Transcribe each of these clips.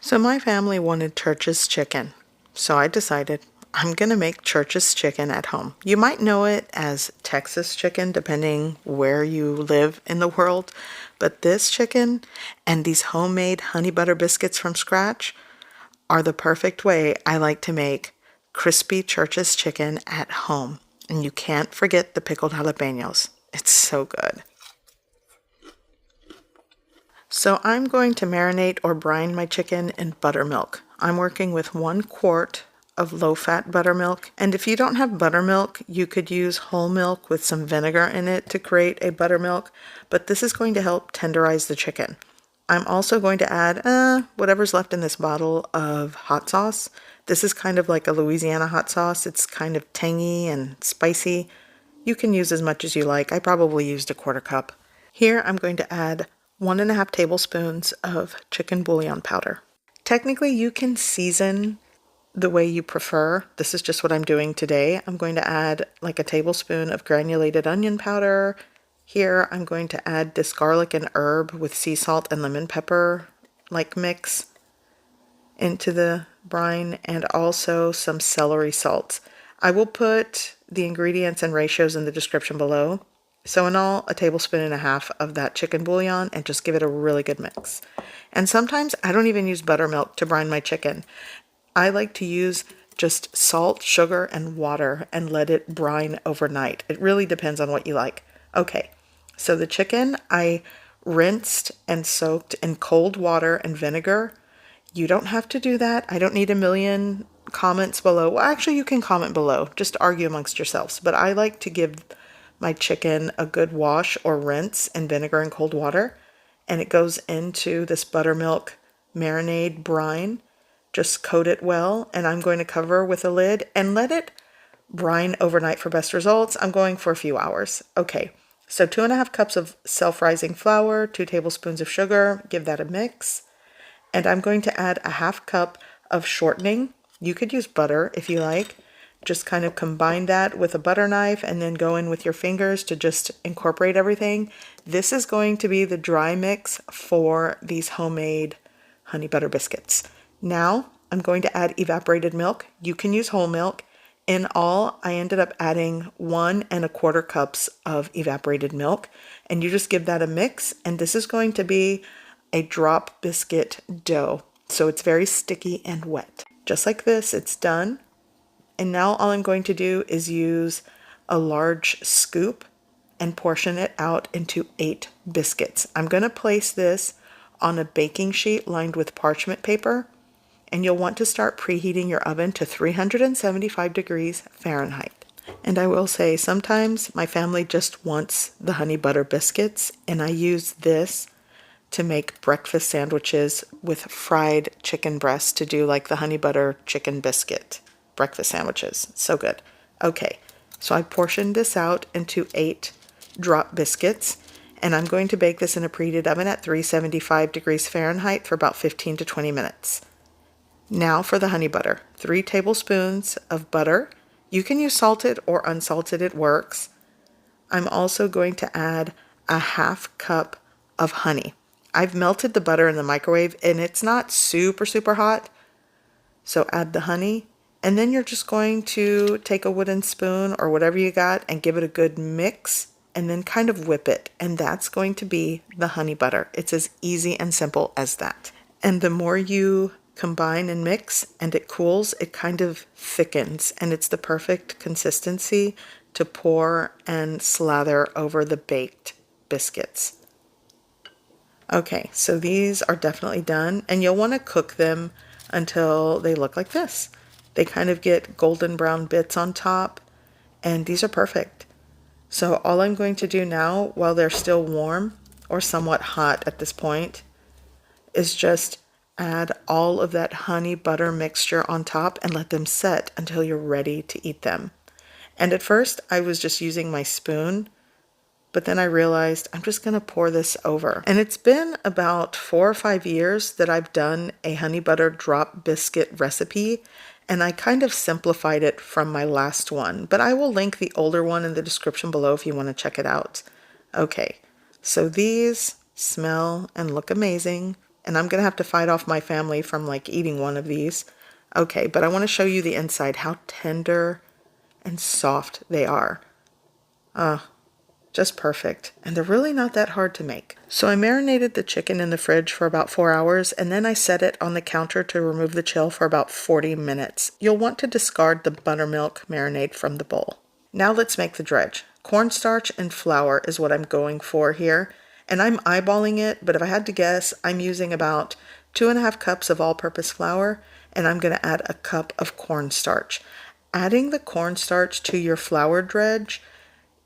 So my family wanted Church's chicken, so I decided I'm gonna make Church's chicken at home. You might know it as Texas chicken depending where you live in the world, but this chicken and these homemade honey butter biscuits from scratch are the perfect way I like to make crispy Church's chicken at home. And you can't forget the pickled jalapenos. It's so good. So I'm going to marinate or brine my chicken in buttermilk. I'm working with 1 quart of low-fat buttermilk. And if you don't have buttermilk, you could use whole milk with some vinegar in it to create a buttermilk, but this is going to help tenderize the chicken. I'm also going to add whatever's left in this bottle of hot sauce. This is kind of like a Louisiana hot sauce. It's kind of tangy and spicy. You can use as much as you like. I probably used a 1/4 cup. Here I'm going to add 1½ tablespoons of chicken bouillon powder. Technically, you can season the way you prefer. This is just what I'm doing today. I'm going to add like a tablespoon of granulated onion powder. Here, I'm going to add this garlic and herb with sea salt and lemon pepper like mix into the brine, and also some celery salts. I will put the ingredients and ratios in the description below. So in all, 1.5 tablespoons of that chicken bouillon, and just give it a really good mix. And sometimes I don't even use buttermilk to brine my chicken. I like to use just salt, sugar, and water and let it brine overnight. It really depends on what you like. Okay, so the chicken I rinsed and soaked in cold water and vinegar. You don't have to do that. I don't need a million comments below. Well, actually, you can comment below. Just argue amongst yourselves. But I like to give my chicken a good wash or rinse in vinegar and cold water, and it goes into this buttermilk marinade brine. Just coat it well, and I'm going to cover with a lid and let it brine overnight for best results. I'm going for a few hours. Okay, so 2½ cups of self-rising flour, 2 tablespoons of sugar, give that a mix, and I'm going to add a 1/2 cup of shortening. You could use butter if you like. Just kind of combine that with a butter knife and then go in with your fingers to just incorporate everything. This is going to be the dry mix for these homemade honey butter biscuits. Now I'm going to add evaporated milk. You can use whole milk. In all, I ended up adding 1¼ cups of evaporated milk, and you just give that a mix. And this is going to be a drop biscuit dough. So it's very sticky and wet. Just like this, it's done. And now all I'm going to do is use a large scoop and portion it out into 8 biscuits. I'm going to place this on a baking sheet lined with parchment paper, and you'll want to start preheating your oven to 375 degrees Fahrenheit. And I will say, sometimes my family just wants the honey butter biscuits, and I use this to make breakfast sandwiches with fried chicken breasts to do like the honey butter chicken biscuit breakfast sandwiches. So good. Okay, so I portioned this out into 8 drop biscuits, and I'm going to bake this in a preheated oven at 375 degrees Fahrenheit for about 15 to 20 minutes. Now for the honey butter. 3 tablespoons of butter. You can use salted or unsalted, it works. I'm also going to add a 1/2 cup of honey. I've melted the butter in the microwave and it's not super hot. So add the honey, and then you're just going to take a wooden spoon or whatever you got and give it a good mix, and then kind of whip it. And that's going to be the honey butter. It's as easy and simple as that. And the more you combine and mix and it cools, it kind of thickens, and it's the perfect consistency to pour and slather over the baked biscuits. Okay, so these are definitely done, and you'll want to cook them until they look like this. They kind of get golden brown bits on top, and these are perfect. So all I'm going to do now, while they're still warm or somewhat hot at this point, is just add all of that honey butter mixture on top and let them set until you're ready to eat them. And at first I was just using my spoon, but then I realized I'm just going to pour this over. And it's been about 4 or 5 years that I've done a honey butter drop biscuit recipe, and I kind of simplified it from my last one, but I will link the older one in the description below if you want to check it out. Okay, so these smell and look amazing. and I'm gonna have to fight off my family from like eating one of these. Okay, but I want to show you the inside, how tender and soft they are. Just perfect. And they're really not that hard to make. So I marinated the chicken in the fridge for about 4 hours, and then I set it on the counter to remove the chill for about 40 minutes. You'll want to discard the buttermilk marinade from the bowl. Now let's make the dredge. Cornstarch and flour is what I'm going for here. And I'm eyeballing it, but if I had to guess, I'm using about 2.5 cups of all-purpose flour, and I'm going to add a cup of cornstarch. Adding the cornstarch to your flour dredge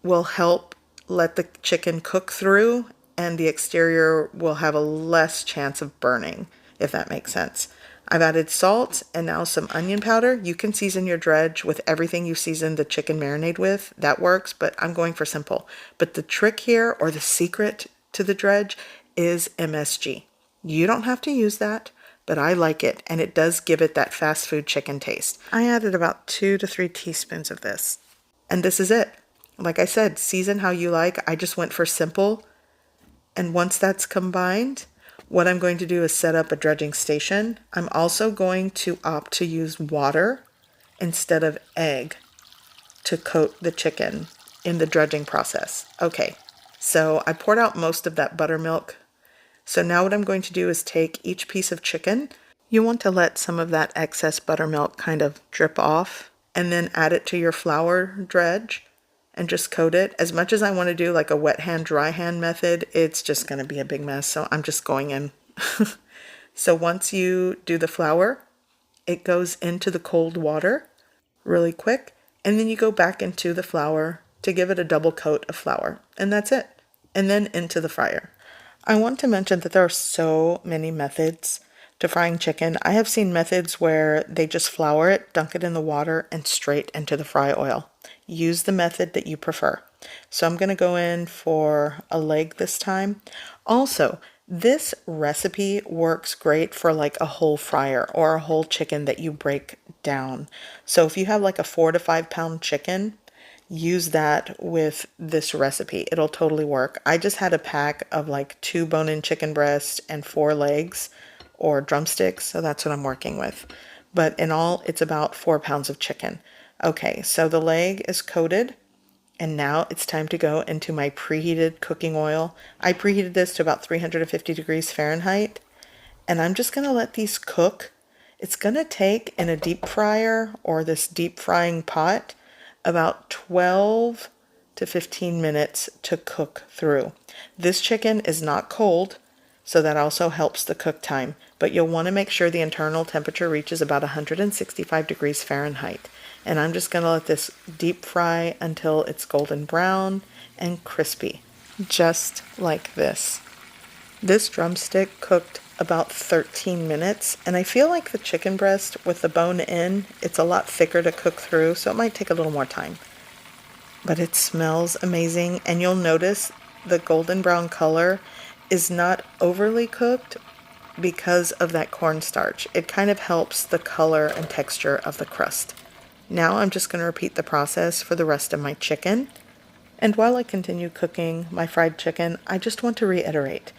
will help let the chicken cook through, and the exterior will have a less chance of burning, if that makes sense. I've added salt and now some onion powder. You can season your dredge with everything you season the chicken marinade with. That works, but I'm going for simple. But the trick here, or the secret to the dredge, is MSG. You don't have to use that, but I like it, and it does give it that fast food chicken taste. I added about 2 to 3 teaspoons of this, and this is it. Like I said, season how you like. I just went for simple. And once that's combined, what I'm going to do is set up a dredging station. I'm also going to opt to use water instead of egg to coat the chicken in the dredging process. Okay, so I poured out most of that buttermilk. So now what I'm going to do is take each piece of chicken. You want to let some of that excess buttermilk kind of drip off, and then add it to your flour dredge and just coat it. As much as I want to do like a wet hand, dry hand method, it's just going to be a big mess. So I'm just going in. So once you do the flour, it goes into the cold water really quick. And then you go back into the flour to give it a double coat of flour. And that's it. And then into the fryer. I want to mention that there are so many methods to frying chicken. I have seen methods where they just flour it, dunk it in the water, and straight into the fry oil. Use the method that you prefer. So I'm going to go in for a leg this time. Also, this recipe works great for like a whole fryer or a whole chicken that you break down. So if you have like a 4 to 5 pound chicken, use that with this recipe. It'll totally work. I just had a pack of like 2 bone-in chicken breasts and 4 legs or drumsticks, so that's what I'm working with. But in all, it's about 4 pounds of chicken. Okay, so the leg is coated, and now it's time to go into my preheated cooking oil. I preheated this to about 350 degrees Fahrenheit, and I'm just gonna let these cook. It's gonna take, in a deep fryer or this deep frying pot, about 12 to 15 minutes to cook through. This chicken is not cold, so that also helps the cook time, but you'll want to make sure the internal temperature reaches about 165 degrees Fahrenheit. And I'm just going to let this deep fry until it's golden brown and crispy, just like this. This drumstick cooked about 13 minutes, and I feel like the chicken breast with the bone in, it's a lot thicker to cook through, so it might take a little more time. But it smells amazing, and you'll notice the golden brown color is not overly cooked because of that cornstarch. It kind of helps the color and texture of the crust. Now I'm just going to repeat the process for the rest of my chicken. And while I continue cooking my fried chicken, I just want to reiterate,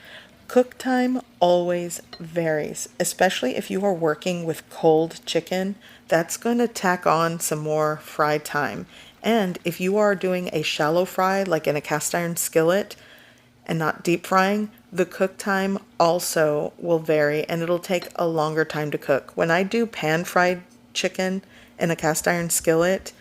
cook time always varies, especially if you are working with cold chicken. That's going to tack on some more fry time. And if you are doing a shallow fry, like in a cast iron skillet, and not deep frying, the cook time also will vary, and it'll take a longer time to cook. When I do pan fried chicken in a cast iron skillet,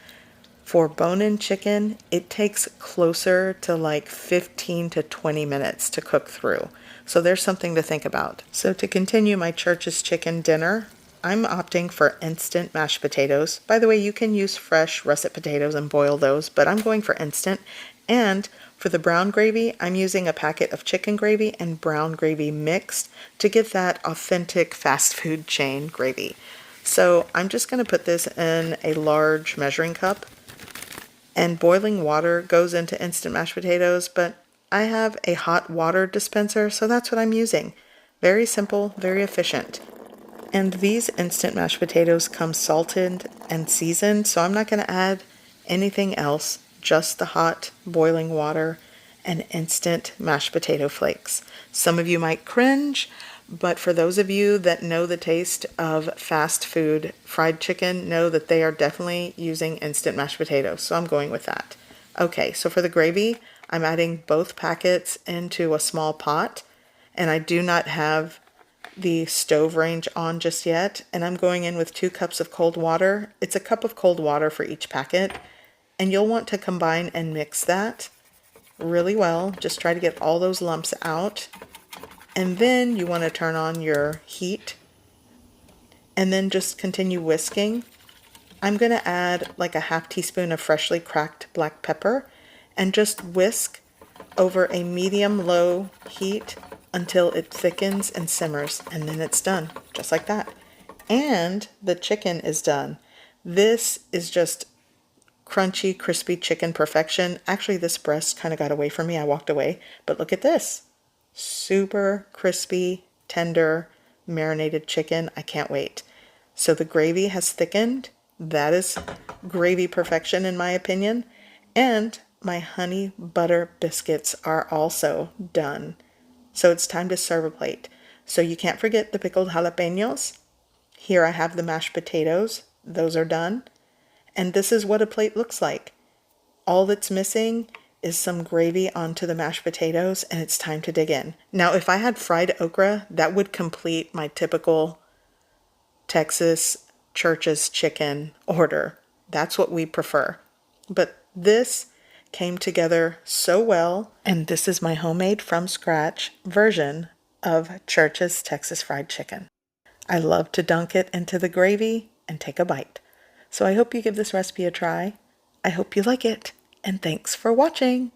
for bone-in chicken, it takes closer to like 15 to 20 minutes to cook through. So there's something to think about. So to continue my church's chicken dinner, I'm opting for instant mashed potatoes. By the way, you can use fresh russet potatoes and boil those, but I'm going for instant. And for the brown gravy, I'm using a packet of chicken gravy and brown gravy mixed to get that authentic fast food chain gravy. So I'm just going to put this in a large measuring cup. And boiling water goes into instant mashed potatoes, but I have a hot water dispenser, so that's what I'm using. Very simple, very efficient. And these instant mashed potatoes come salted and seasoned, so I'm not going to add anything else, just the hot boiling water and instant mashed potato flakes. Some of you might cringe, But for those of you that know the taste of fast food fried chicken, know that they are definitely using instant mashed potatoes. So I'm going with that. Okay, so for the gravy, I'm adding both packets into a small pot, and I do not have the stove range on just yet. And I'm going in with 2 cups of cold water. It's a cup of cold water for each packet. And you'll want to combine and mix that really well. Just try to get all those lumps out. And then you want to turn on your heat and then just continue whisking. I'm going to add like a half teaspoon of freshly cracked black pepper and just whisk over a medium-low heat until it thickens and simmers, and then it's done, just like that. And the chicken is done. This is just crunchy, crispy chicken perfection. Actually, this breast kind of got away from me. I walked away, but look at this. Super crispy, tender, marinated chicken. I can't wait. So the gravy has thickened. That is gravy perfection in my opinion. And my honey butter biscuits are also done. So it's time to serve a plate. So you can't forget the pickled jalapenos. Here I have the mashed potatoes. Those are done. And this is what a plate looks like. All that's missing is some gravy onto the mashed potatoes, and it's time to dig in. Now, if I had fried okra, that would complete my typical Texas Church's chicken order. That's what we prefer. But this came together so well, and this is my homemade from scratch version of Church's Texas fried chicken. I love to dunk it into the gravy and take a bite. So I hope you give this recipe a try. I hope you like it, and thanks for watching.